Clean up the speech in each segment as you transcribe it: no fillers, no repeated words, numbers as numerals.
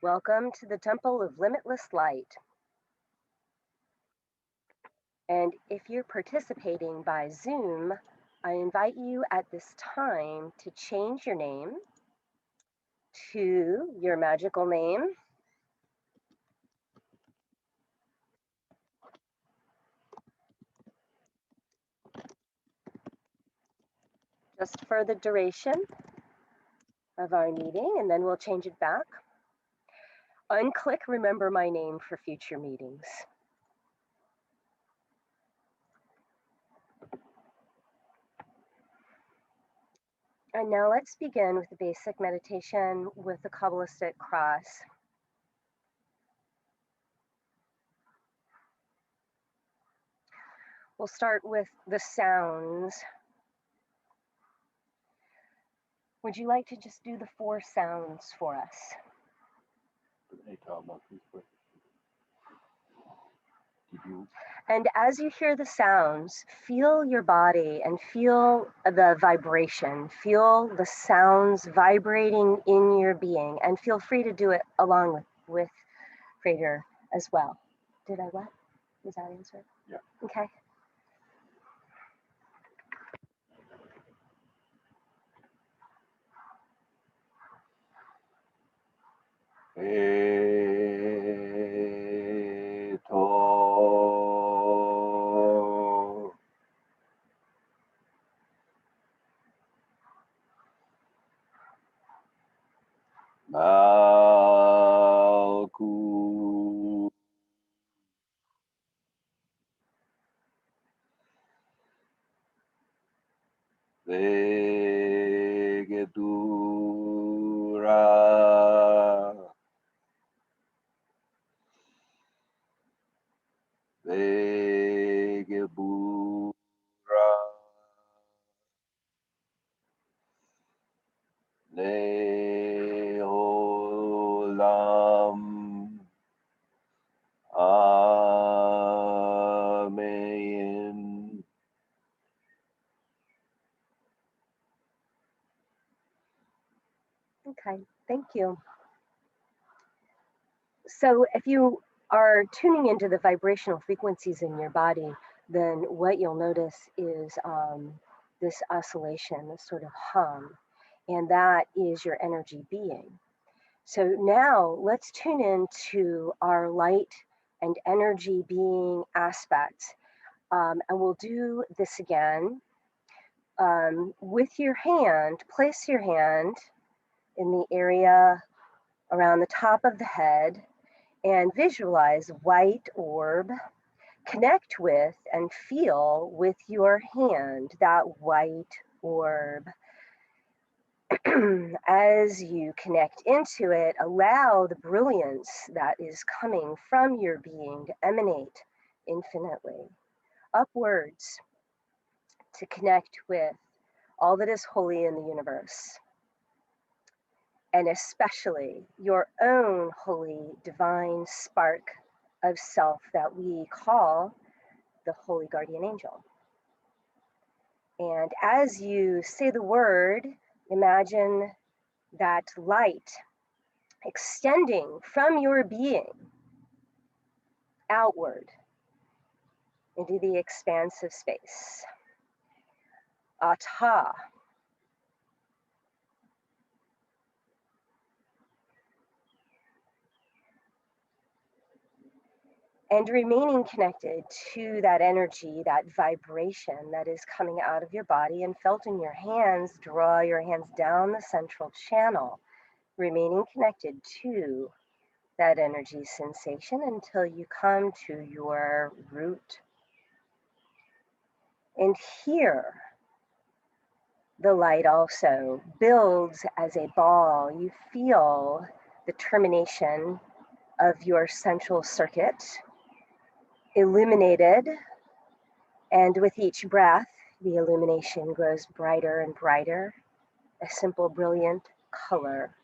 Welcome to the Temple of Limitless Light. And if you're participating by Zoom, I invite you at this time to change your name to your magical name. Just for the duration of our meeting, and then we'll change it back. Unclick Remember My Name for future meetings. And now let's begin with the basic meditation with the Kabbalistic cross. We'll start with the sounds. Would you like to just do the 4 sounds for us? And as you hear the sounds, feel your body and feel the vibration. Feel the sounds vibrating in your being, and feel free to do it along with Frater as well. Did I what? Is that answer? Yeah. Okay. Malku Vegetura Vegebura Leolam Amen. Okay, thank you. So if you are tuning into the vibrational frequencies in your body, then what you'll notice is this oscillation, this sort of hum, and that is your energy being. So now let's tune into our light and energy being aspects. And we'll do this again. With your hand, place your hand in the area around the top of the head and visualize a white orb. Connect with and feel with your hand that white orb. As you connect into it, allow the brilliance that is coming from your being to emanate infinitely upwards to connect with all that is holy in the universe, and especially your own holy divine spark of self that we call the Holy Guardian Angel. And as you say the word, imagine that light extending from your being outward into the expanse of space. Ata. And remaining connected to that energy, that vibration that is coming out of your body and felt in your hands, draw your hands down the central channel, remaining connected to that energy sensation until you come to your root. And here, the light also builds as a ball. You feel the termination of your central circuit illuminated, and with each breath, the illumination grows brighter and brighter, a simple, brilliant color.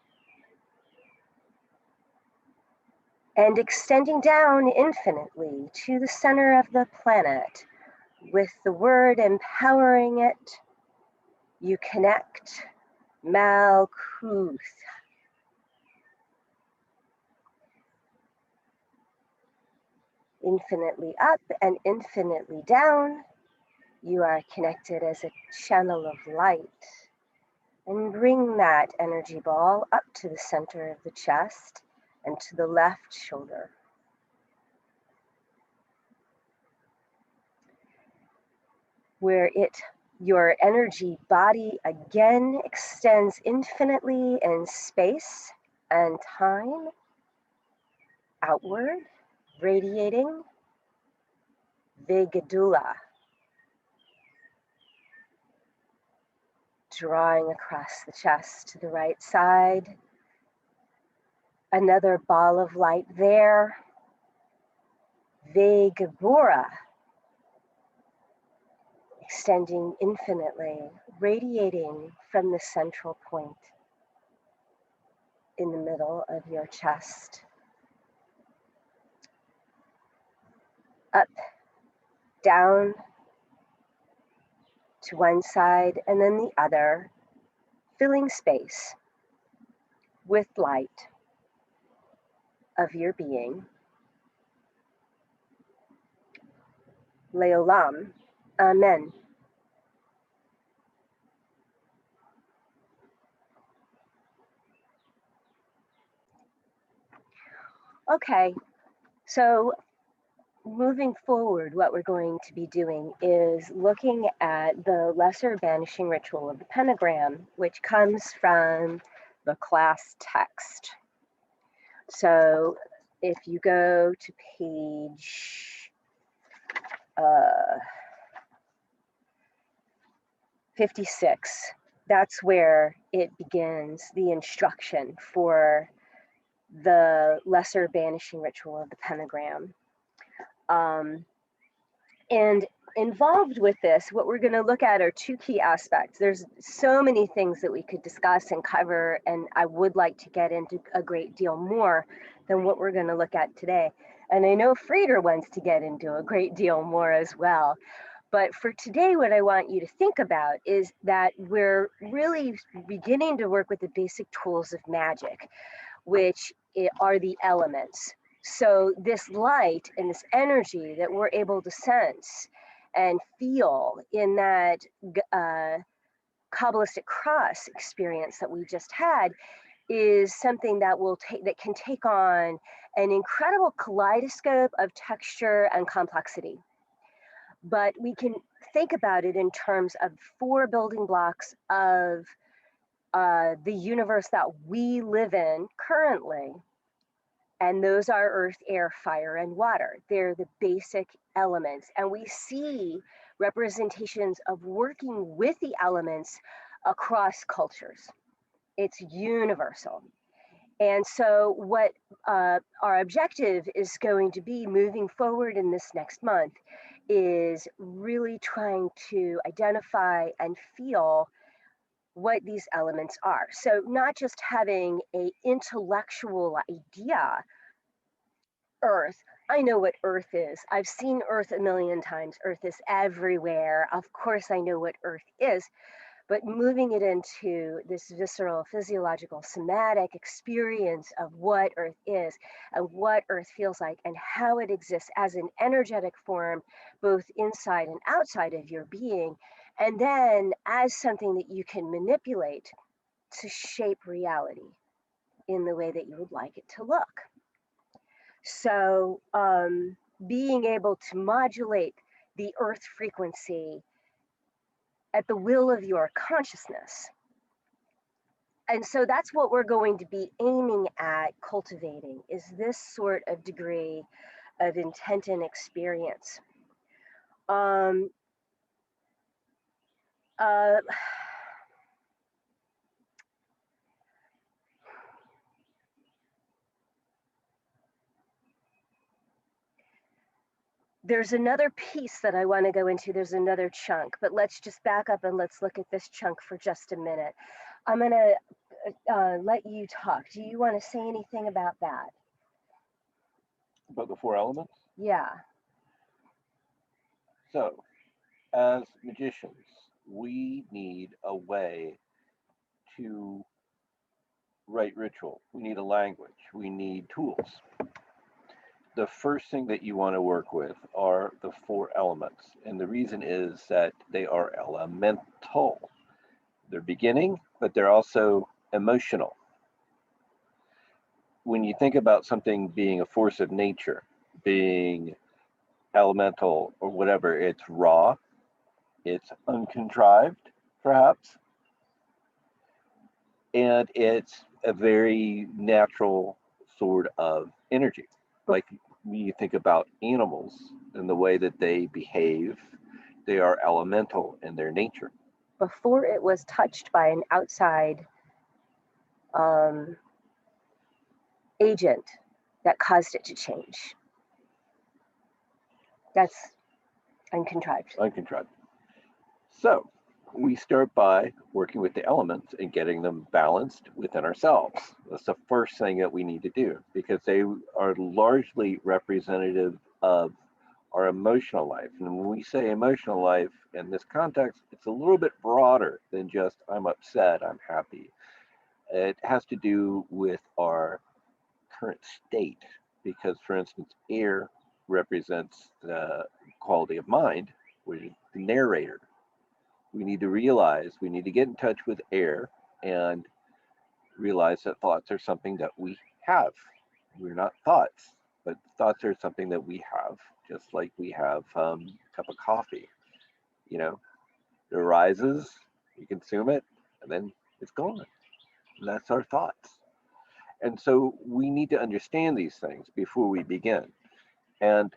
And extending down infinitely to the center of the planet, with the word empowering it, you connect Malkuth. Infinitely up and infinitely down, you are connected as a channel of light. And bring that energy ball up to the center of the chest and to the left shoulder. Where your energy body again extends infinitely in space and time, outward, radiating, Vegadula, drawing across the chest to the right side. Another ball of light there, Vegabura, extending infinitely, radiating from the central point in the middle of your chest. Up, down, to one side and then the other, filling space with light of your being. Leolam, Amen. Okay, so moving forward, what we're going to be doing is looking at the lesser banishing ritual of the pentagram, which comes from the class text. So if you go to page 56, that's where it begins the instruction for the lesser banishing ritual of the pentagram. And involved with this, what we're going to look at are two key aspects. There's so many things that we could discuss and cover, and I would like to get into a great deal more than what we're going to look at today. And I know Frater wants to get into a great deal more as well. But for today, what I want you to think about is that we're really beginning to work with the basic tools of magic, which are the elements. So this light and this energy that we're able to sense and feel in that Kabbalistic cross experience that we just had is something that can take on an incredible kaleidoscope of texture and complexity. But we can think about it in terms of 4 building blocks of the universe that we live in currently. And those are earth, air, fire, and water. They're the basic elements. And we see representations of working with the elements across cultures. It's universal. And so what our objective is going to be moving forward in this next month is really trying to identify and feel what these elements are. So not just having an intellectual idea, Earth, I know what Earth is. I've seen Earth a million times. Earth is everywhere. Of course, I know what Earth is. But moving it into this visceral, physiological, somatic experience of what Earth is and what Earth feels like and how it exists as an energetic form, both inside and outside of your being, and then as something that you can manipulate to shape reality in the way that you would like it to look. So being able to modulate the Earth frequency at the will of your consciousness. And so that's what we're going to be aiming at cultivating, is this sort of degree of intent and experience. There's another piece that I want to go into. There's another chunk, but let's just back up and let's look at this chunk for just a minute. I'm going to let you talk. Do you want to say anything about that? About the 4 elements? Yeah. So, as magicians, we need a way to write ritual. We need a language. We need tools. the first thing that you want to work with are the four elements. And the reason is that they are elemental. They're beginning, but they're also emotional. When you think about something being a force of nature, being elemental or whatever, it's raw, it's uncontrived, perhaps, and it's a very natural sort of energy. Like when you think about animals and the way that they behave, they are elemental in their nature. Before it was touched by an outside agent that caused it to change. That's uncontrived. Uncontrived. So we start by working with the elements and getting them balanced within ourselves. That's the first thing that we need to do, because they are largely representative of our emotional life. And when we say emotional life in this context, it's a little bit broader than just I'm upset, I'm happy. It has to do with our current state, because, for instance, air represents the quality of mind, which is the narrator. We need to realize, we need to get in touch with air and realize that thoughts are something that we have. We're not thoughts, but thoughts are something that we have, just like we have a cup of coffee. You know, it arises, you consume it, and then it's gone. And that's our thoughts. And so we need to understand these things before we begin. And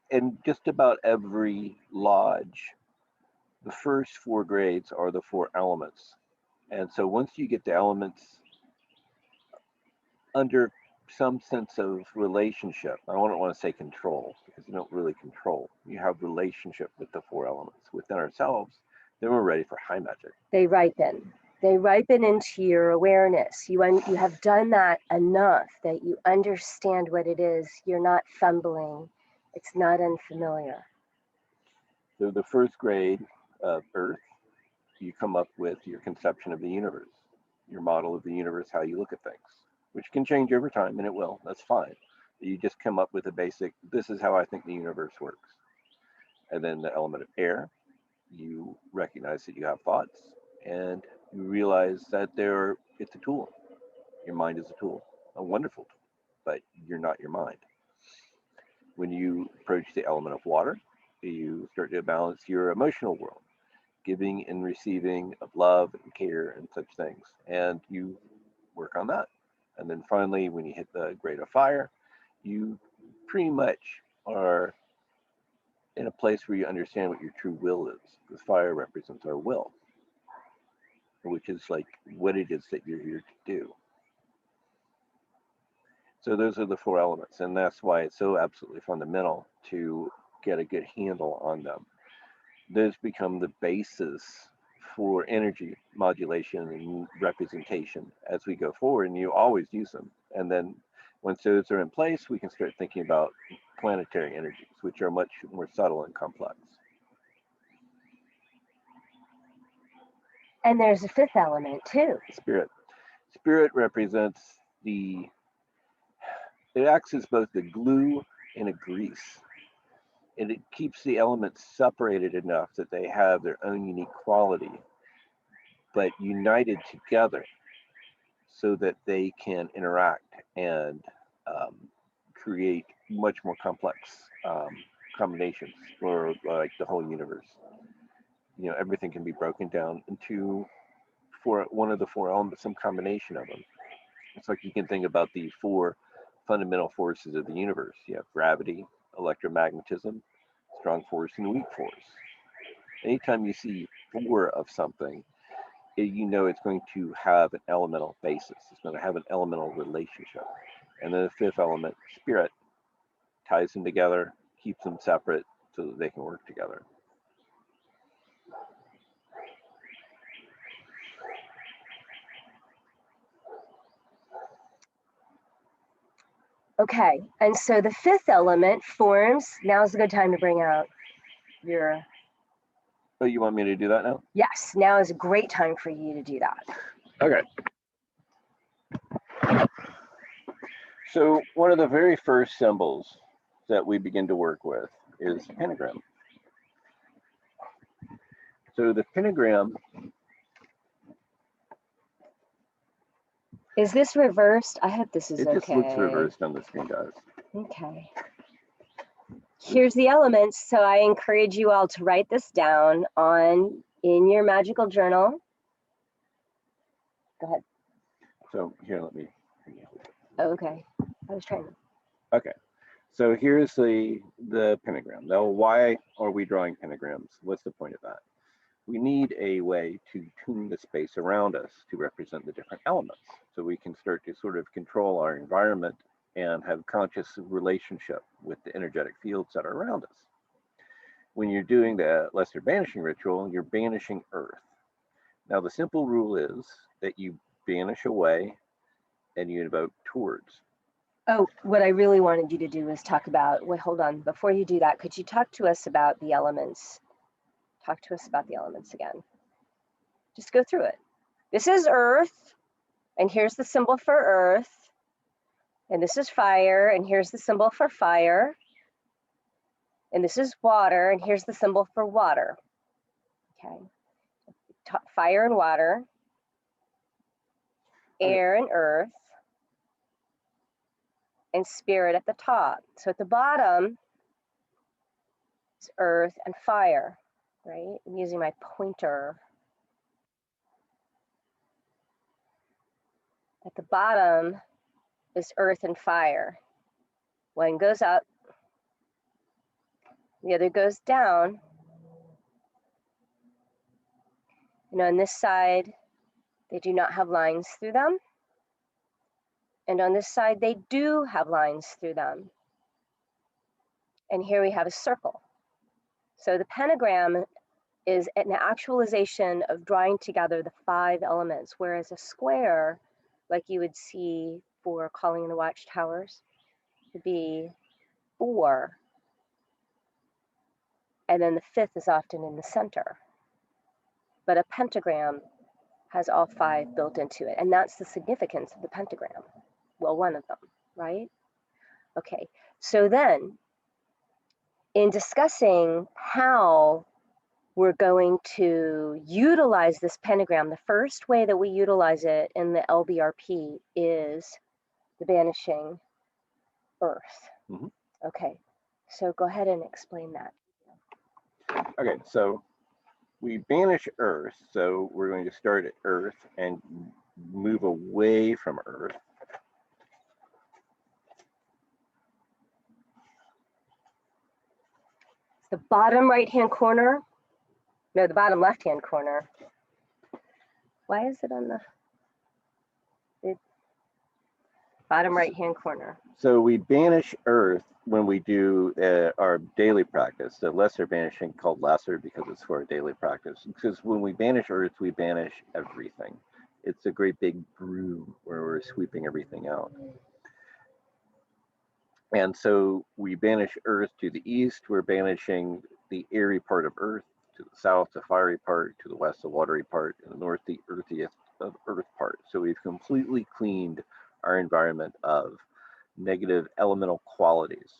in just about every lodge, the first four grades are the four elements. And so once you get the elements under some sense of relationship, I don't want to say control, because you don't really control. You have relationship with the four elements within ourselves, then we're ready for high magic. They ripen. They ripen into your awareness. You have done that enough that you understand what it is. You're not fumbling. It's not unfamiliar. So the first grade of Earth, you come up with your conception of the universe, your model of the universe, how you look at things, which can change over time, and it will. That's fine. You just come up with a basic, this is how I think the universe works. And then the element of air, you recognize that you have thoughts, and you realize that it's a tool. Your mind is a tool, a wonderful tool, but you're not your mind. When you approach the element of water, you start to balance your emotional world, giving and receiving of love and care and such things, and you work on that. And then finally, when you hit the grade of fire, you pretty much are in a place where you understand what your true will is, because fire represents our will, which is like what it is that you're here to do. So those are the four elements, and that's why it's so absolutely fundamental to get a good handle on them. Those become the basis for energy modulation and representation as we go forward, and you always use them. And then once those are in place, we can start thinking about planetary energies, which are much more subtle and complex. And there's a fifth element too. Spirit. Spirit represents it acts as both the glue and a grease. And it keeps the elements separated enough that they have their own unique quality, but united together so that they can interact and create much more complex combinations for like the whole universe. You know, everything can be broken down into, for one of the four elements, some combination of them. It's like you can think about the four fundamental forces of the universe. You have gravity, electromagnetism, strong force, and weak force. Anytime you see four of something, you know it's going to have an elemental basis. It's going to have an elemental relationship. And then the fifth element, spirit, ties them together, keeps them separate so that they can work together. Okay, and so the fifth element forms, now's a good time to bring out your... Oh, you want me to do that now? Yes, now is a great time for you to do that. Okay. So one of the very first symbols that we begin to work with is pentagram. So the pentagram, is this reversed? I hope this is it okay. just looks reversed on the screen, guys. Okay. Here's the elements. So I encourage you all to write this down in your magical journal. Go ahead. So here, let me. Oh, okay. I was trying to. Okay. So here's the pentagram. Now, why are we drawing pentagrams? What's the point of that? We need a way to tune the space around us to represent the different elements, so we can start to sort of control our environment and have conscious relationship with the energetic fields that are around us. When you're doing the lesser banishing ritual, you're banishing earth. Now, the simple rule is that you banish away and you invoke towards. Oh, what I really wanted you to do is talk about, wait, hold on. Before you do that, could you talk to us about the elements? Talk to us about the elements again. Just go through it. This is earth, and here's the symbol for earth. And this is fire, and here's the symbol for fire. And this is water, and here's the symbol for water. Okay. Fire and water, air and earth, and spirit at the top. So at the bottom is earth and fire, right? I'm using my pointer. At the bottom is earth and fire. One goes up, the other goes down. And on this side, they do not have lines through them. And on this side, they do have lines through them. And here we have a circle. So the pentagram is an actualization of drawing together the 5 elements, whereas a square, like you would see for calling in the watchtowers, would be 4. And then the 5th is often in the center. But a pentagram has all 5 built into it. And that's the significance of the pentagram. Well, one of them, right? Okay, so then in discussing how we're going to utilize this pentagram, the first way that we utilize it in the LBRP is the Banishing Earth. Mm-hmm. Okay, so go ahead and explain that. Okay, so we banish earth, so we're going to start at earth and move away from earth. The bottom right-hand corner, no, the bottom left-hand corner. Why is it on the bottom right-hand corner? So we banish earth when we do our daily practice, the lesser banishing, called lesser because it's for a daily practice. Because when we banish earth, we banish everything. It's a great big broom where we're sweeping everything out. And so we banish earth to the east, we're banishing the airy part of earth, to the south, the fiery part, to the west, the watery part, and the north, the earthiest of earth part. So we've completely cleaned our environment of negative elemental qualities,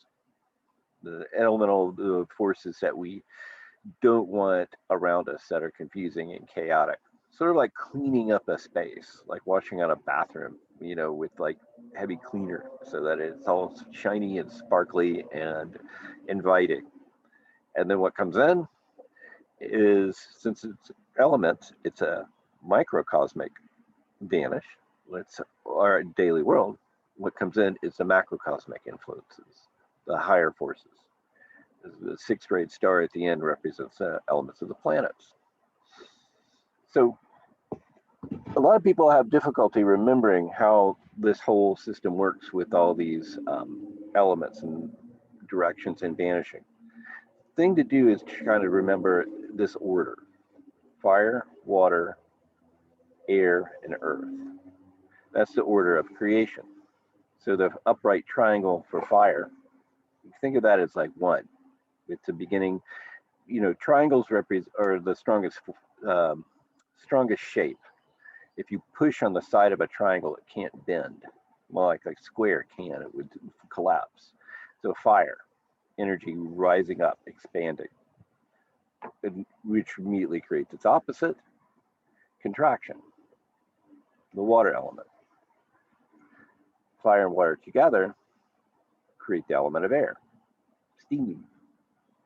the elemental forces that we don't want around us that are confusing and chaotic. Sort of like cleaning up a space, like washing out a bathroom, you know, with like heavy cleaner so that it's all shiny and sparkly and inviting. And then what comes in is, since it's elements, it's a microcosmic vanish. It's our daily world. What comes in is the macrocosmic influences, the higher forces. The 6th grade star at the end represents elements of the planets. So a lot of people have difficulty remembering how this whole system works with all these elements and directions and vanishing. Thing to do is try to remember this order: fire, water, air, and earth. That's the order of creation. So the upright triangle for fire, think of that as like 1. It's a beginning. You know, triangles are the strongest shape. If you push on the side of a triangle, it can't bend. Well, like a square can, it would collapse. So fire, energy rising up, expanding, which immediately creates its opposite, contraction, the water element. Fire and water together create the element of air, steam,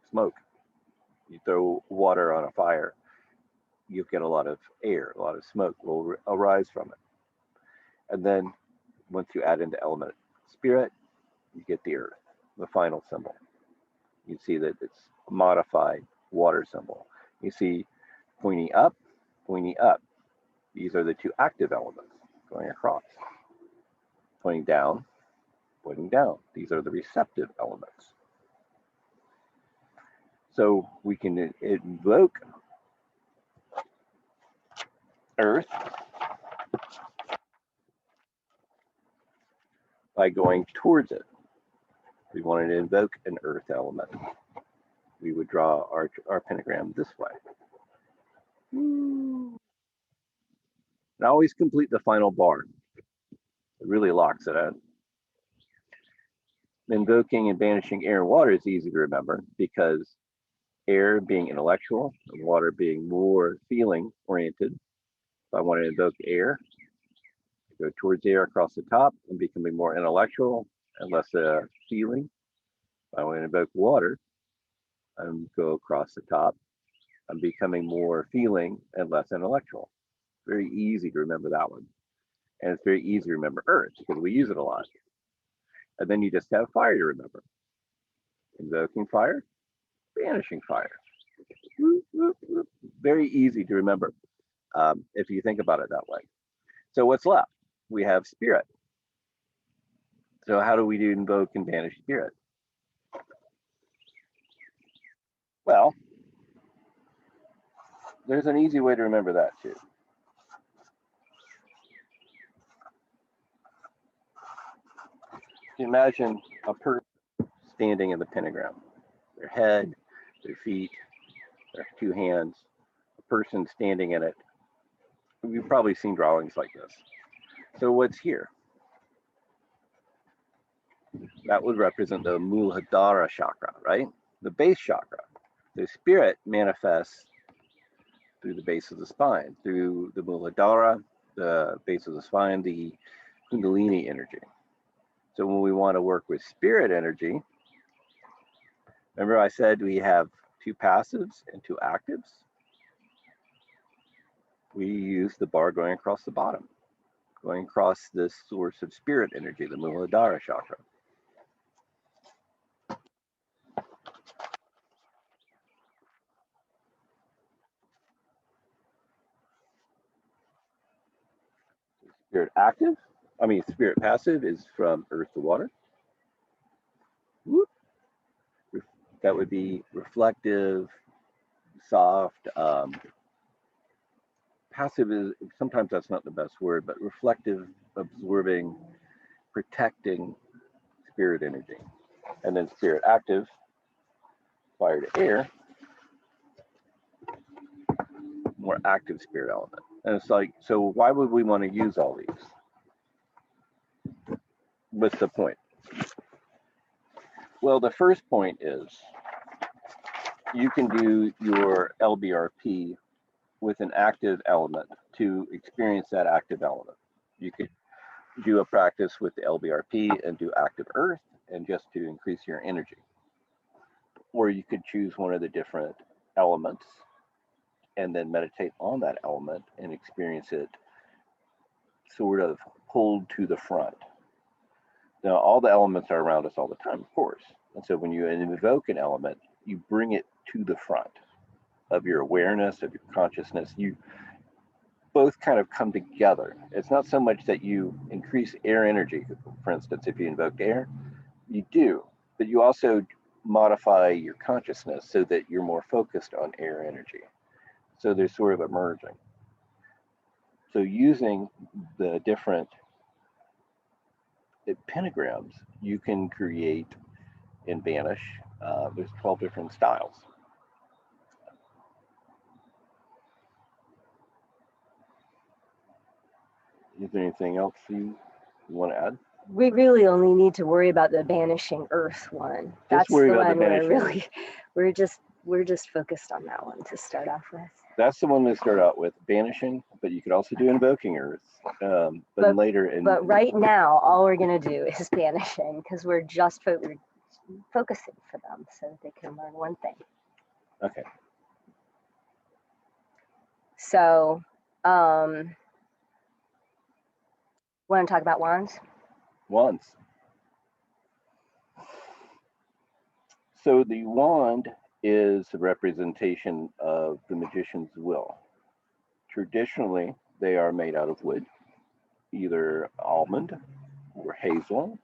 smoke. You throw water on a fire, you get a lot of air, a lot of smoke will arise from it. And then once you add in the element spirit, you get the earth, the final symbol. You see that it's a modified water symbol. You see pointing up, pointing up. These are the two active elements going across. Pointing down, pointing down. These are the receptive elements. So we can invoke earth by going towards it. We wanted to invoke an earth element. We would draw our pentagram this way. And always complete the final bar. It really locks it in. Invoking and banishing air and water is easy to remember because air being intellectual and water being more feeling oriented. If I want to invoke air, I go towards the air across the top and becoming more intellectual and less feeling. If I want to invoke water, I go across the top. I'm becoming more feeling and less intellectual. Very easy to remember that one. And it's very easy to remember earth because we use it a lot. And then you just have fire to remember. Invoking fire, banishing fire. Very easy to remember if you think about it that way. So what's left? We have spirit. So how do we do invoke and banish spirit? Well, there's an easy way to remember that too. Imagine a person standing in the pentagram. Their head, their feet, their two hands, a person standing in it. You've probably seen drawings like this. So what's here? That would represent the Muladhara chakra, right? The base chakra. The spirit manifests through the base of the spine, through the Muladhara, the base of the spine, the Kundalini energy. So when we want to work with spirit energy, remember I said we have two passives and two actives? We use the bar going across the bottom, going across this source of spirit energy, the Muladhara chakra. Spirit passive is from earth to water. Whoop. That would be reflective, soft. Passive is, sometimes that's not the best word, but reflective, absorbing, protecting spirit energy. And then spirit active, fire to air, more active spirit element. And it's like, so why would we want to use all these? What's the point? Well, the first point is you can do your LBRP with an active element to experience that active element. You could do a practice with the LBRP and do active earth and just to increase your energy. Or you could choose one of the different elements and then meditate on that element and experience it sort of pulled to the front. Now, all the elements are around us all the time, of course. And so when you invoke an element, you bring it to the front of your awareness, of your consciousness. You both kind of come together. It's not so much that you increase air energy. For instance, if you invoke air, you do, but you also modify your consciousness so that you're more focused on air energy. So they're sort of emerging. So using the different pentagrams, you can create and banish. There's 12 different styles. Is there anything else you want to add? we really only need to worry about the Banishing Earth one. That's worry the about the one where Banishing really we're just focused on that one to start off with. That's the one to start out with, Banishing, but you could also do Invoking Earth. But later But right now, all we're gonna do is Banishing because we're just we're focusing for them so that they can learn one thing. Okay. So, want to talk about wands? Wands. So the wand is a representation of the magician's will. Traditionally, they are made out of wood, either almond or hazel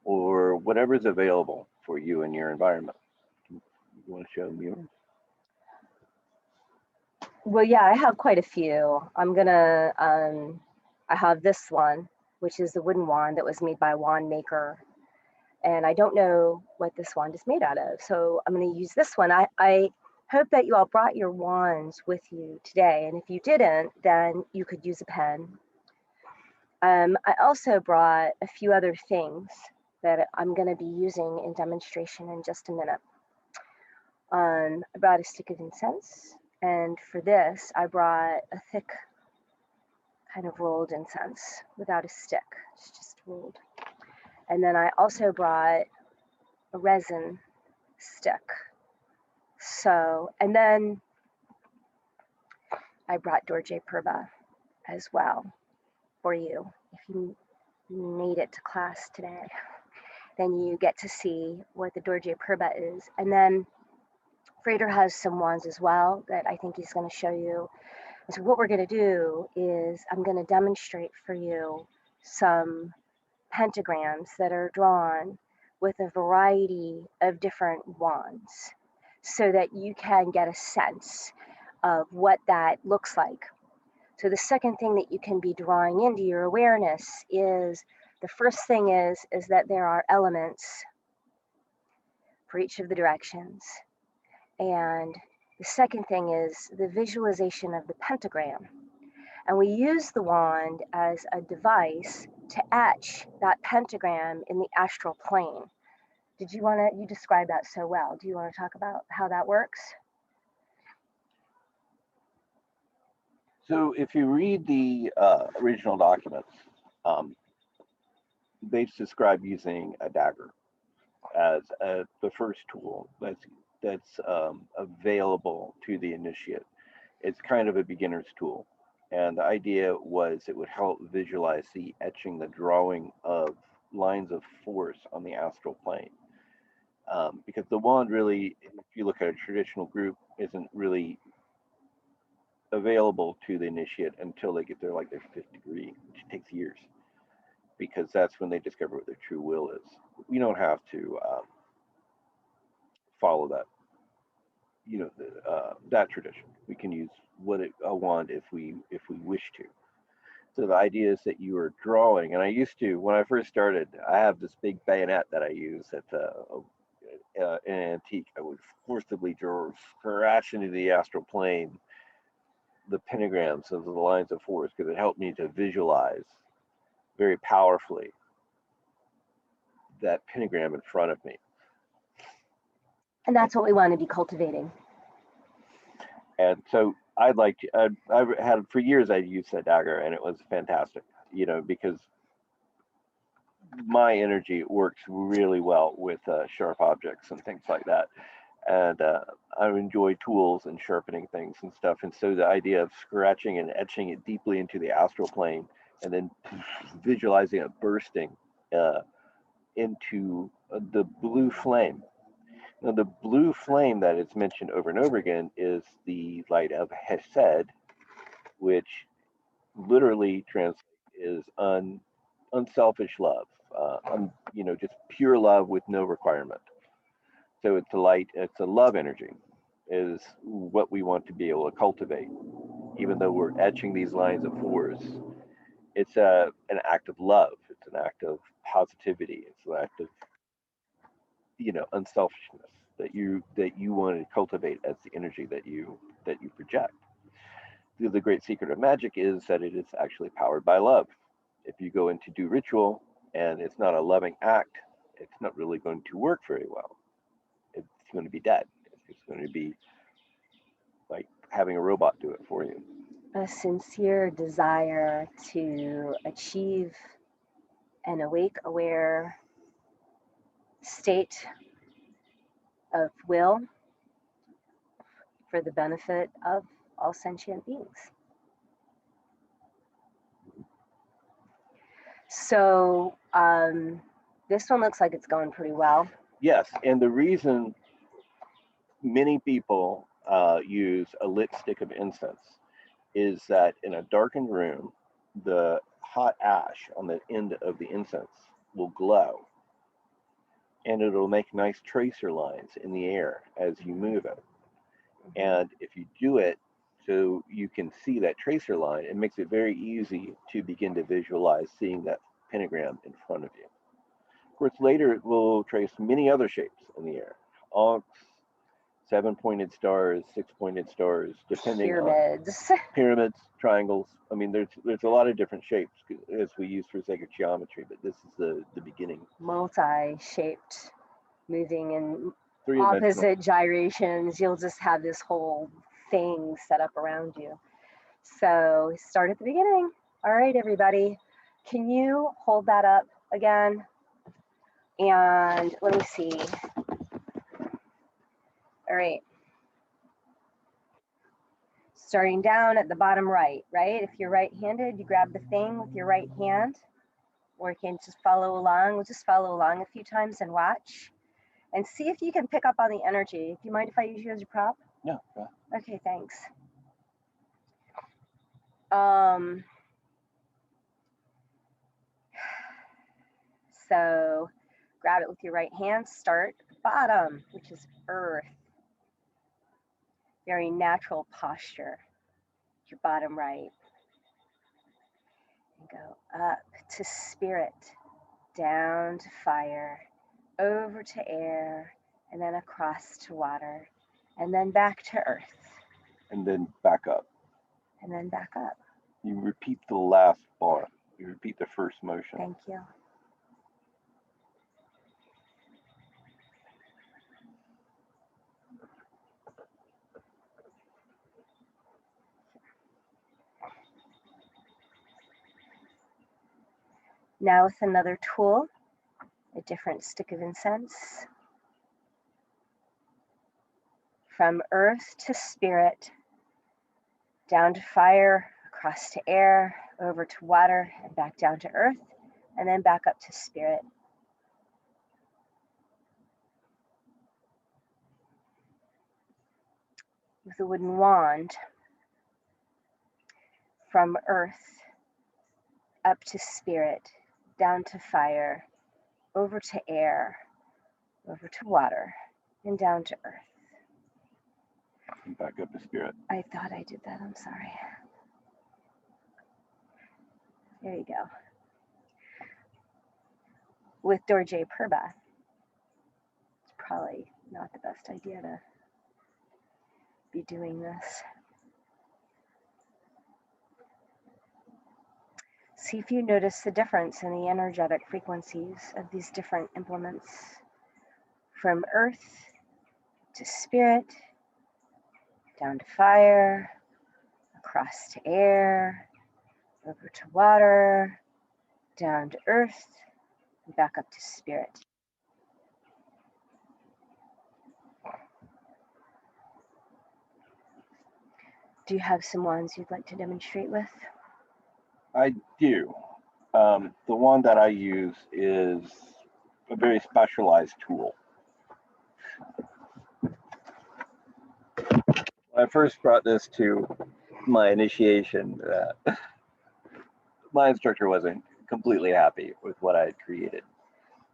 or whatever is available for you in your environment. You want to show them yours? Well, yeah, I have quite a few. I'm gonna, I have this one, which is the wooden wand that was made by a wand maker. And I don't know what this wand is made out of. So I'm gonna use this one. I hope that you all brought your wands with you today. And if you didn't, then you could use a pen. I also brought a few other things that I'm gonna be using in demonstration in just a minute. I brought a stick of incense. And for this, I brought a thick kind of rolled incense without a stick. It's just rolled. And then I also brought a resin stick. So, and then I brought Dorje Purba as well for you. If you made it to class today, then you get to see what the Dorje Purba is. And then Frater has some wands as well that I think he's going to show you. And so what we're going to do is I'm going to demonstrate for you some pentagrams that are drawn with a variety of different wands so that you can get a sense of what that looks like. So the second thing that you can be drawing into your awareness is, the first thing is that there are elements for each of the directions. And the second thing is the visualization of the pentagram. And we use the wand as a device to etch that pentagram in the astral plane. You described that so well. Do you want to talk about how that works? So if you read the original documents, they describe using a dagger as the first tool that's available to the initiate. It's kind of a beginner's tool. And the idea was it would help visualize the etching, the drawing of lines of force on the astral plane. Because the wand really, if you look at a traditional group, isn't really available to the initiate until they get their fifth degree, which takes years, because that's when they discover what their true will is. We don't have to follow that, that tradition. We can use a wand if we wish to. So the idea is that you are drawing, and I used to, when I first started, I have this big bayonet that I use at an antique. I would forcibly draw, scratch into the astral plane the pentagrams of the lines of force, because it helped me to visualize very powerfully that pentagram in front of me. And that's what we want to be cultivating. And so I've had for years, I used that dagger, and it was fantastic, because my energy works really well with sharp objects and things like that. And I enjoy tools and sharpening things and stuff. And so the idea of scratching and etching it deeply into the astral plane and then visualizing it bursting into the blue flame. Now, the blue flame that is mentioned over and over again is the light of Hesed, which literally translates is unselfish love, just pure love with no requirement. So it's a love energy is what we want to be able to cultivate. Even though we're etching these lines of force, it's an act of love. It's an act of positivity. It's an act of, unselfishness that you want to cultivate as the energy that you project. The great secret of magic is that it is actually powered by love. If you go in to do ritual, and it's not a loving act, it's not really going to work very well. It's going to be dead. It's going to be like having a robot do it for you. A sincere desire to achieve an awake, aware state of will for the benefit of all sentient beings. So this one looks like it's going pretty well. Yes, and the reason many people use a lit stick of incense is that in a darkened room, the hot ash on the end of the incense will glow, and it'll make nice tracer lines in the air as you move it. And if you do it so you can see that tracer line, it makes it very easy to begin to visualize seeing that pentagram in front of you. Of course, later it will trace many other shapes in the air. Ankhs, 7-pointed stars, 6-pointed stars, depending Pyramids. on pyramids, triangles. I mean, there's a lot of different shapes as we use for sacred geometry, but this is the beginning. Multi-shaped, moving in Three-dimensional. opposite gyrations. You'll just have this whole thing set up around you. So start at the beginning. All right, everybody. Can you hold that up again? And let me see. All right. Starting down at the bottom right? If you're right-handed, you grab the thing with your right hand, or you can just follow along. We'll just follow along a few times and watch, and see if you can pick up on the energy. Do you mind if I use you as a prop? No. Yeah. Okay, thanks. So grab it with your right hand, start at the bottom, which is earth. Very natural posture, your bottom right. And go up to spirit, down to fire, over to air, and then across to water, and then back to earth. And then back up. And then back up. You repeat the last bar. You repeat the first motion. Thank you. Now with another tool, a different stick of incense. From earth to spirit, down to fire, across to air, over to water, and back down to earth, and then back up to spirit. With a wooden wand, from earth up to spirit, down to fire, over to air, over to water, and down to earth. And back up to spirit. I thought I did that, I'm sorry. There you go. With Dorje Purba, it's probably not the best idea to be doing this. See if you notice the difference in the energetic frequencies of these different implements. From earth to spirit, down to fire, across to air, over to water, down to earth, and back up to spirit. Do you have some wands you'd like to demonstrate with? I do. The one that I use is a very specialized tool. When I first brought this to my initiation, my instructor wasn't completely happy with what I had created.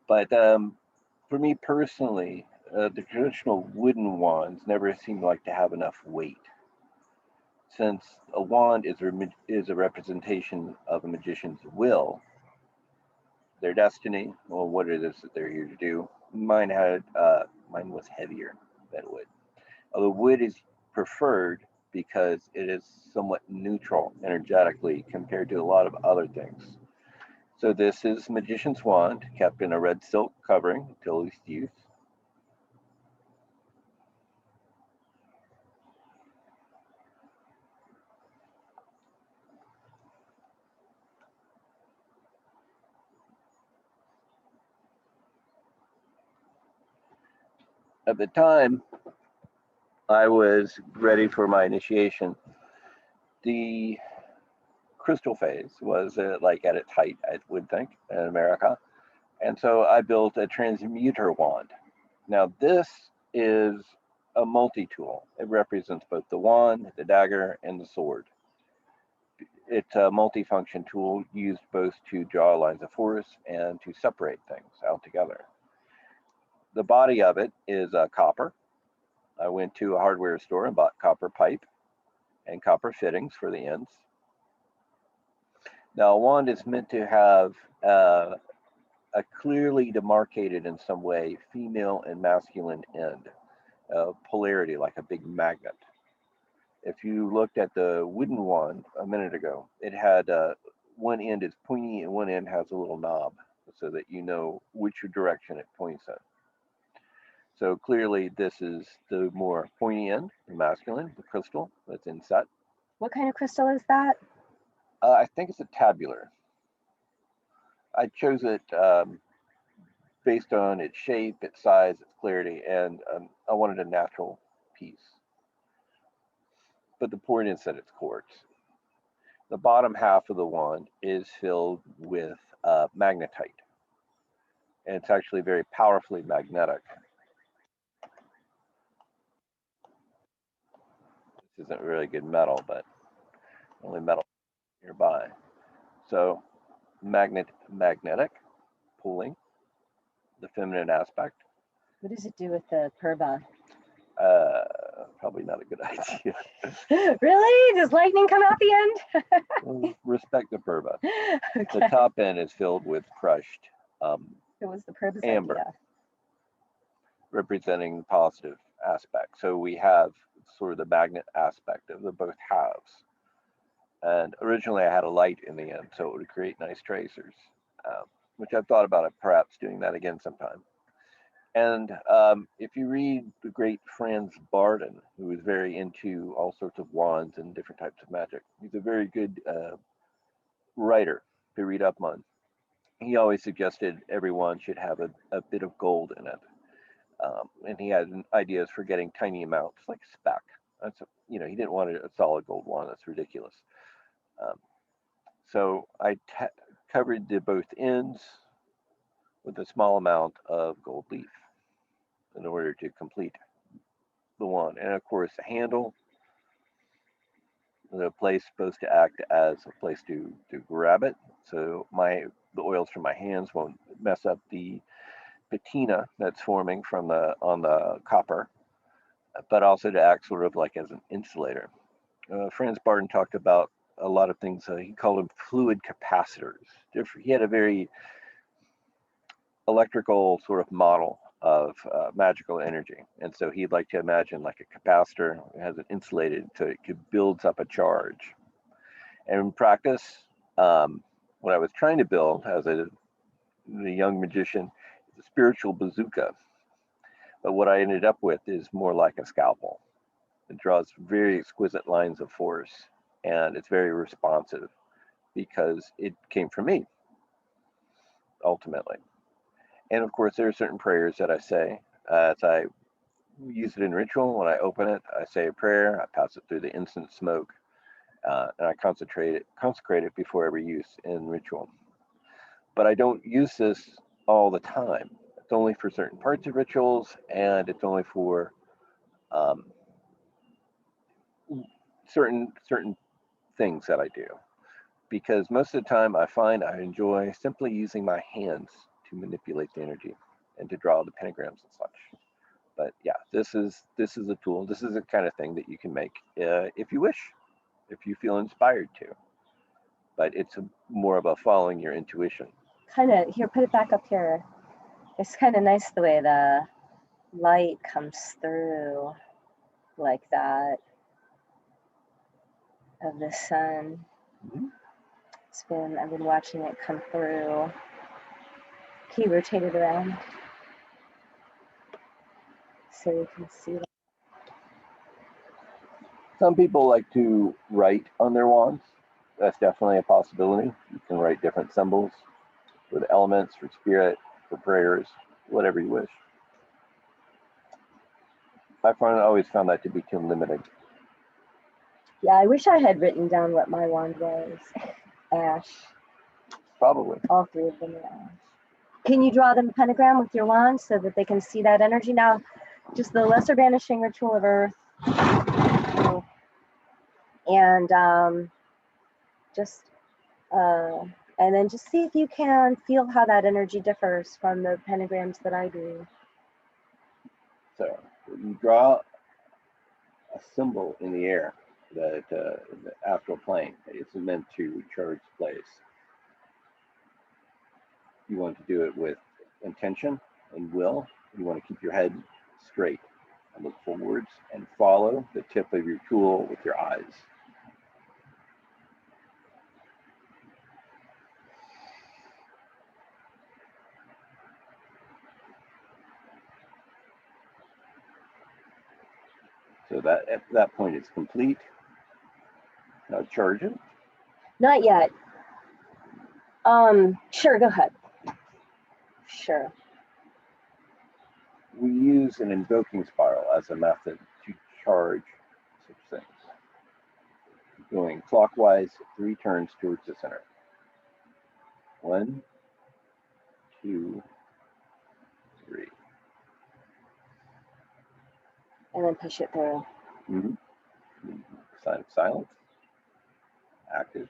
But for me personally, the traditional wooden wands never seemed like to have enough weight. Since a wand is a representation of a magician's will, their destiny, or what it is that they're here to do. Mine was heavier than wood. Although wood is preferred because it is somewhat neutral energetically compared to a lot of other things. So this is Magician's Wand, kept in a red silk covering until its use. At the time I was ready for my initiation, the crystal phase was like at its height, I would think, in America. And so I built a Transmuter Wand. Now this is a multi-tool. It represents both the wand, the dagger, and the sword. It's a multi-function tool used both to draw lines of force and to separate things out together. The body of it is copper. I went to a hardware store and bought copper pipe and copper fittings for the ends. Now a wand is meant to have a clearly demarcated in some way female and masculine end, polarity like a big magnet. If you looked at the wooden wand a minute ago, it had one end is pointy and one end has a little knob so that you know which direction it points in. So clearly this is the more pointy end, the masculine, the crystal that's inset. What kind of crystal is that? I think it's a tabular. I chose it based on its shape, its size, its clarity, and I wanted a natural piece. But the point is that it's quartz. The bottom half of the wand is filled with magnetite, and it's actually very powerfully magnetic. This isn't really good metal, but only metal nearby. So magnetic, pulling, the feminine aspect. What does it do with the purba? Probably not a good idea. Really? Does lightning come out the end? Well, respect the purba. Okay. The top end is filled with crushed It was the purba's amber, idea. representing the positive aspect. So we have sort of the magnet aspect of the both halves. And originally I had a light in the end, so it would create nice tracers, which I've thought about perhaps doing that again sometime. And if you read the great Franz Barden, who is very into all sorts of wands and different types of magic, he's a very good writer to read up on. He always suggested every wand should have a bit of gold in it. And he had ideas for getting tiny amounts, like speck. That's he didn't want a solid gold wand. That's ridiculous. So I covered the both ends with a small amount of gold leaf in order to complete the wand. And of course, the handle, the place supposed to act as a place to grab it, so the oils from my hands won't mess up the patina that's forming on the copper, but also to act sort of like as an insulator. Franz Barden talked about a lot of things. He called them fluid capacitors. He had a very electrical sort of model of magical energy, and so he'd like to imagine like a capacitor has it insulated so it builds up a charge. And in practice, what I was trying to build as the young magician is a spiritual bazooka, but what I ended up with is more like a scalpel. It draws very exquisite lines of force, and it's very responsive because it came from me ultimately. And of course, there are certain prayers that I say as I use it in ritual. When I open it, I say a prayer, I pass it through the incense smoke, and I consecrate it before every use in ritual. But I don't use this all the time. It's only for certain parts of rituals, and it's only for certain things that I do. Because most of the time I find I enjoy simply using my hands to manipulate the energy and to draw the pentagrams and such. But yeah, this is a tool. This is the kind of thing that you can make if you wish, if you feel inspired to. But it's more of a following your intuition. Kind of, here, put it back up here. It's kind of nice the way the light comes through like that of the sun. Mm-hmm. I've been watching it come through. Key rotated around so you can see that. Some people like to write on their wands. That's definitely a possibility. You can write different symbols for the elements, for spirit, for prayers, whatever you wish. I always found that to be too limiting. Yeah, I wish I had written down what my wand was. Ash. Probably. All three of them are ash. Can you draw them a pentagram with your wand so that they can see that energy? Now, just the lesser banishing ritual of earth. And and then just see if you can feel how that energy differs from the pentagrams that I do. So you draw a symbol in the air that the astral plane is meant to charge place. You want to do it with intention and will. You want to keep your head straight and look forwards and follow the tip of your tool with your eyes. So that at that point it's complete. Now charge it. Not yet. Sure, go ahead. Sure. We use an invoking spiral as a method to charge such things. Going clockwise 3 turns towards the center. 1, 2, 3. And then push it through. Sign of silence. Active.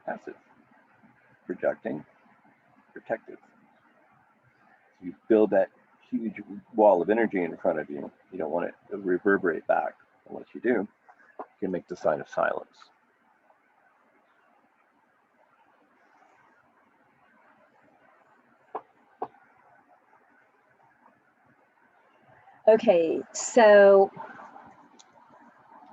Passive. Projecting. Protective. You build that huge wall of energy in front of you. You don't want it to reverberate back. And once you do, you can make the sign of silence. Okay, so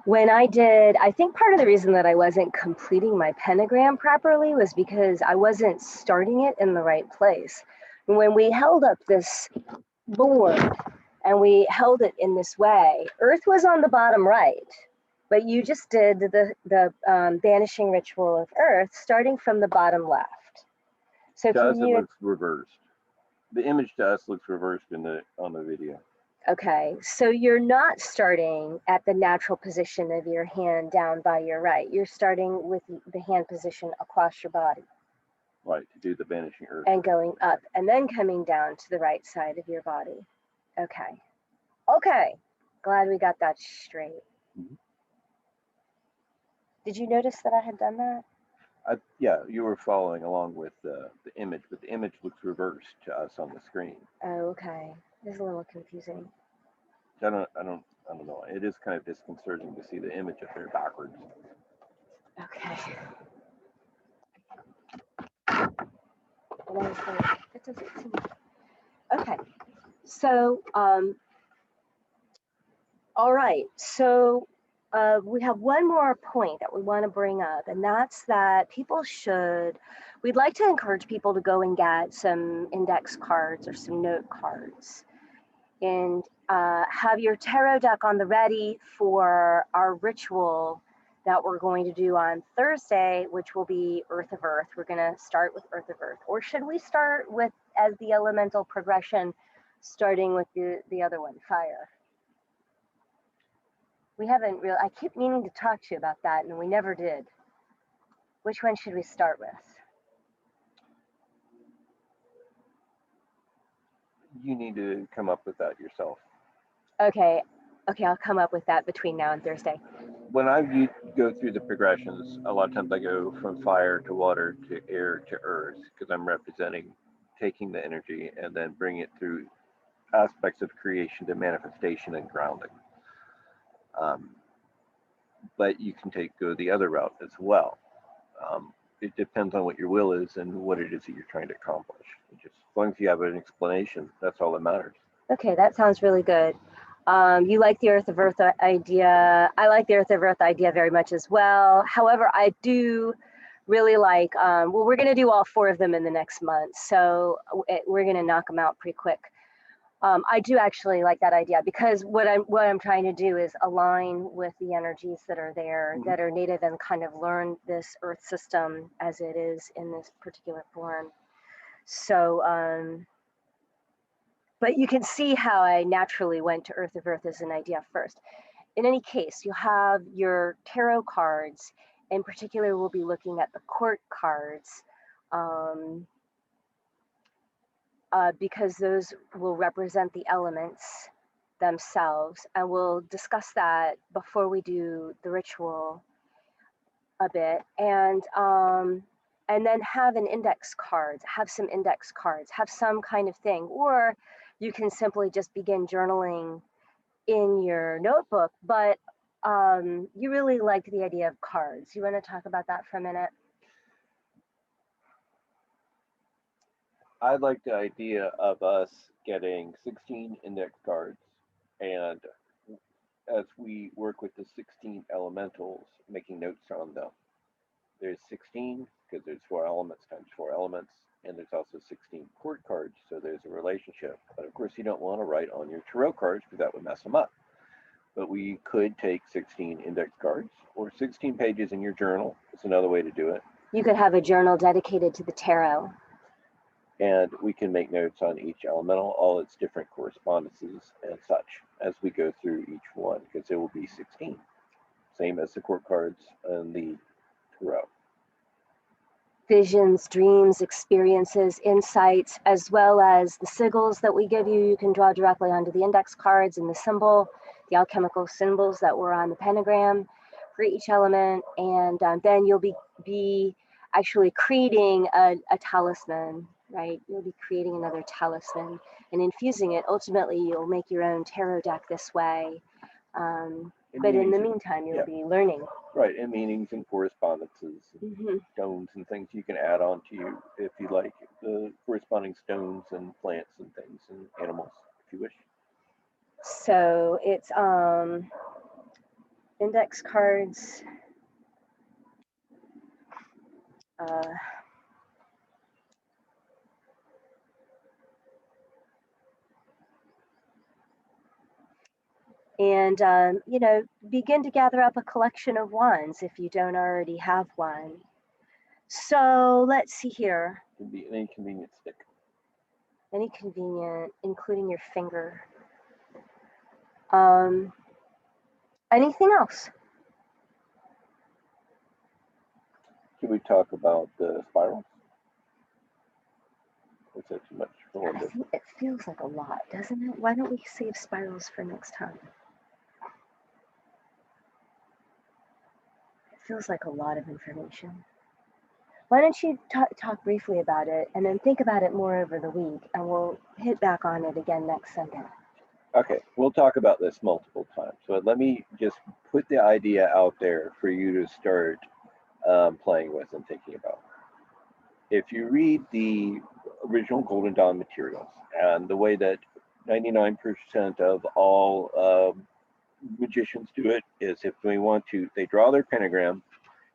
when I think part of the reason that I wasn't completing my pentagram properly was because I wasn't starting it in the right place. When we held up this board and we held it in this way, Earth was on the bottom right, but you just did the banishing ritual of Earth starting from the bottom left. So to us, it looks reversed. The image to us looks reversed on the video. Okay, so you're not starting at the natural position of your hand down by your right. You're starting with the hand position across your body. Right, to do the Banishing Earth. And going up and then coming down to the right side of your body. Okay. Okay, glad we got that straight. Mm-hmm. Did you notice that I had done that? Yeah, you were following along with the image, but the image looks reversed to us on the screen. Oh, okay. It's a little confusing. I don't know. It is kind of disconcerting to see the image up there backwards. Okay. And I was like, that doesn't seem. Okay. So, all right. So we have one more point that we want to bring up, and that's that we'd like to encourage people to go and get some index cards or some note cards and have your tarot deck on the ready for our ritual that we're going to do on Thursday, which will be Earth of Earth. We're going to start with Earth of Earth. Or should we start with, as the elemental progression, starting with the other one, Fire? We haven't really, I keep meaning to talk to you about that, and we never did. Which one should we start with? You need to come up with that yourself. Okay, I'll come up with that between now and Thursday. When I go through the progressions, a lot of times I go from fire to water to air to earth, because I'm representing taking the energy and then bringing it through aspects of creation to manifestation and grounding. But you can go the other route as well. It depends on what your will is and what it is that you're trying to accomplish. Just as long as you have an explanation, that's all that matters. Okay, that sounds really good. You like the Earth of Earth idea. I like the Earth of Earth idea very much as well. However, I do really like, well, we're going to do all 4 of them in the next month. So we're going to knock them out pretty quick. I do actually like that idea, because what I'm trying to do is align with the energies that are there, that are native, and kind of learn this Earth system as it is in this particular form. So, but you can see how I naturally went to Earth of Earth as an idea first. In any case, you have your tarot cards. In particular, we'll be looking at the court cards, because those will represent the elements themselves, and we'll discuss that before we do the ritual a bit, and then have an index cards, have some index cards, have some kind of thing, or you can simply just begin journaling in your notebook. But you really liked the idea of cards. You want to talk about that for a minute? I like the idea of us getting 16 index cards, and as we work with the 16 elementals, making notes on them. There's 16 because there's 4 elements times 4 elements, and there's also 16 court cards, so there's a relationship. But of course, you don't want to write on your tarot cards because that would mess them up. But we could take 16 index cards, or 16 pages in your journal. It's another way to do it. You could have a journal dedicated to the tarot. And we can make notes on each elemental, all its different correspondences and such, as we go through each one, because there will be 16. Same as the court cards and the tarot. Visions, dreams, experiences, insights, as well as the sigils that we give you. You can draw directly onto the index cards, and the symbol, the alchemical symbols that were on the pentagram for each element. And then you'll be actually creating a talisman, right? You'll be creating another talisman and infusing it. Ultimately, you'll make your own tarot deck this way. But in the meantime, you'll be learning. Right, and meanings and correspondences, and stones and things you can add on to you if you like, the corresponding stones and plants and things and animals, if you wish. So it's index cards. And, you know, begin to gather up a collection of wands if you don't already have one. So let's see here. It can be any convenient stick. Any convenient, including your finger. Anything else? Can we talk about the spirals? Or is that too much for one day? It feels like a lot, doesn't it? Why don't we save spirals for next time? It feels like a lot of information. Why don't you talk briefly about it, and then think about it more over the week, and we'll hit back on it again next Sunday. Okay, we'll talk about this multiple times, but let me just put the idea out there for you to start playing with and thinking about. If you read the original Golden Dawn materials, and the way that 99% of all magicians do it is, if they want to, they draw their pentagram,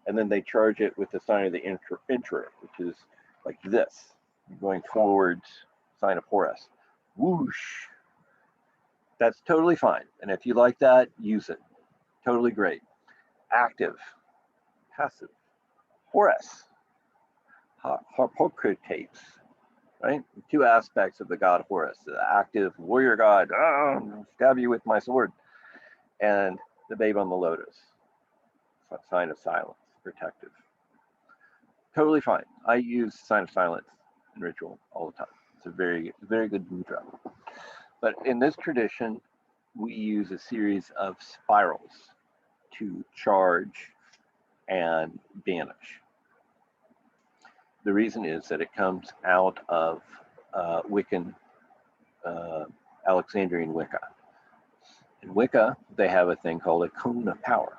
and then they charge it with the sign of the intra, which is like this, going towards sign of Horus. Whoosh. That's totally fine. And if you like that, use it. Totally great. Active, passive, Horus, Harpocrates, right? 2 aspects of the god Horus, the active warrior god, stab you with my sword, and the babe on the lotus, sign of silence, protective. Totally fine. I use sign of silence in ritual all the time. It's a very, very good mudra. But in this tradition, we use a series of spirals to charge and banish. The reason is that it comes out of Wiccan, Alexandrian Wicca. In Wicca, they have a thing called a cone of power,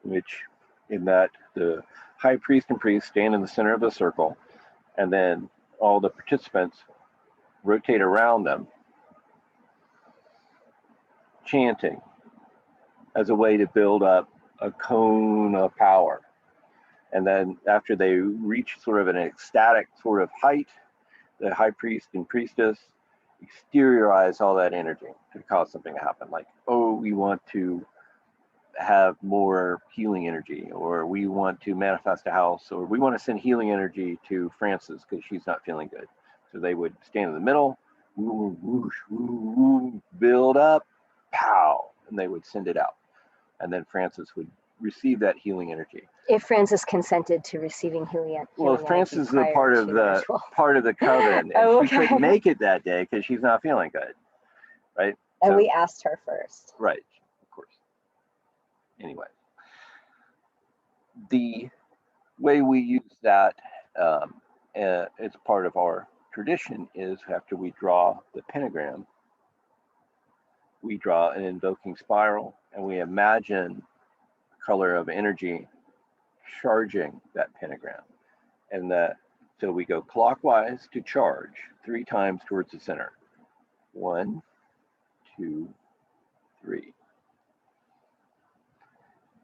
which in that the high priest and priest stand in the center of the circle, and then all the participants rotate around them, chanting as a way to build up a cone of power. And then after they reach sort of an ecstatic sort of height, the high priest and priestess exteriorize all that energy to cause something to happen. Like, oh, we want to have more healing energy, or we want to manifest a house, or we want to send healing energy to Frances because she's not feeling good. So they would stand in the middle, woo, whoosh, woo, woo, build up, pow, and they would send it out. And then Frances would receive that healing energy. If Frances consented to receiving healing. Well, Frances is a part of the coven, and Oh, she couldn't make it that day because she's not feeling good, right? And So, we asked her first. right, of course. Anyway, the way we use that as part of our tradition is after we draw the pentagram, we draw an invoking spiral, and we imagine the color of energy charging that pentagram. And so we go clockwise to charge 3 times towards the center. 1, 2, 3.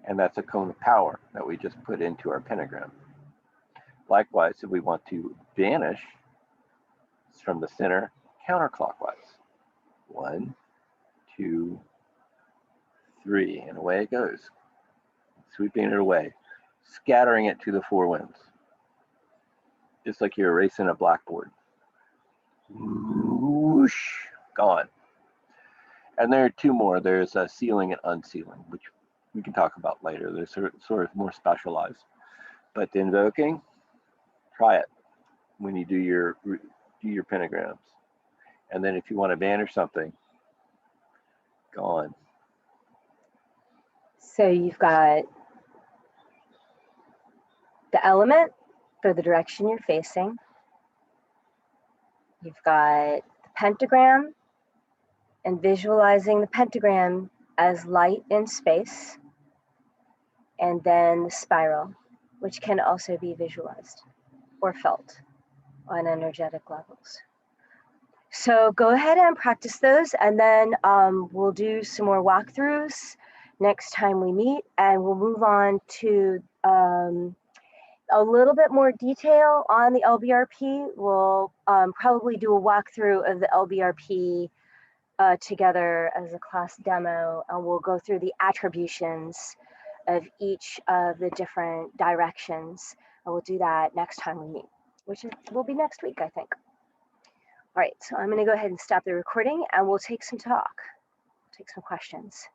And that's a cone of power that we just put into our pentagram. Likewise, if we want to vanish from the center, counterclockwise. 1, 2, 3, and away it goes. Sweeping it away, scattering it to the 4 winds. Just like you're erasing a blackboard. Whoosh, gone. And there are 2 more. There's a sealing and unsealing, which we can talk about later. They're sort of more specialized. But the invoking, try it when you do your pentagrams. And then if you want to banish something, gone. So you've got the element for the direction you're facing. You've got the pentagram and visualizing the pentagram as light in space. And then the spiral, which can also be visualized or felt on energetic levels. So go ahead and practice those, and then we'll do some more walkthroughs next time we meet, and we'll move on to a little bit more detail on the LBRP. We'll probably do a walkthrough of the LBRP together as a class demo, and we'll go through the attributions of each of the different directions. And we'll do that next time we meet, which will be next week, I think. All right, so I'm gonna go ahead and stop the recording, and we'll take some talk, take some questions.